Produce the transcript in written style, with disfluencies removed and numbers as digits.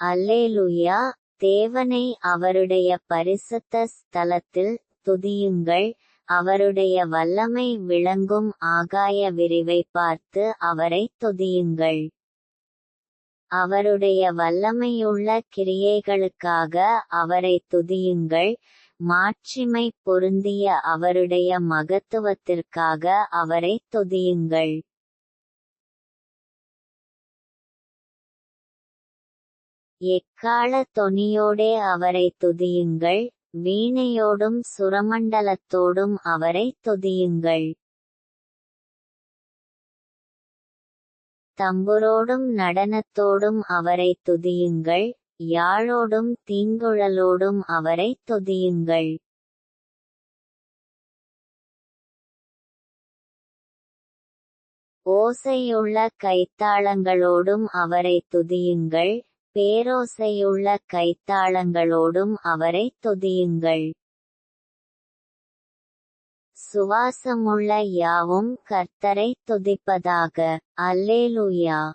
அல்லேலூயா. தேவனை அவருடைய பரிசுத்த ஸ்தலத்தில் துதியுங்கள். அவருடைய வல்லமை விளங்கும் ஆகாய விரிவை பார்த்து அவரை துதியுங்கள். அவருடைய வல்லமையுள்ள கிரியைகளுக்காக அவரை துதியுங்கள். மாட்சிமை பொருந்திய அவருடைய மகத்துவத்திற்காக அவரை துதியுங்கள். எக்காள தொனியோடே அவரை துதியுங்கள். வீணையோடும் சுரமண்டலத்தோடும் அவரை துதியுங்கள். தம்புரோடும் நடனத்தோடும் அவரை துதியுங்கள். யாழோடும் தீங்குழலோடும் அவரை துதியுங்கள். ஓசையுள்ள கைத்தாளங்களோடும் அவரை துதியுங்கள். பேரோசையுள்ள கைத்தாளங்களோடும் அவரை துதியுங்கள். சுவாசமுள்ள யாவும் கர்த்தரை துதிப்பதாக. அல்லேலூயா.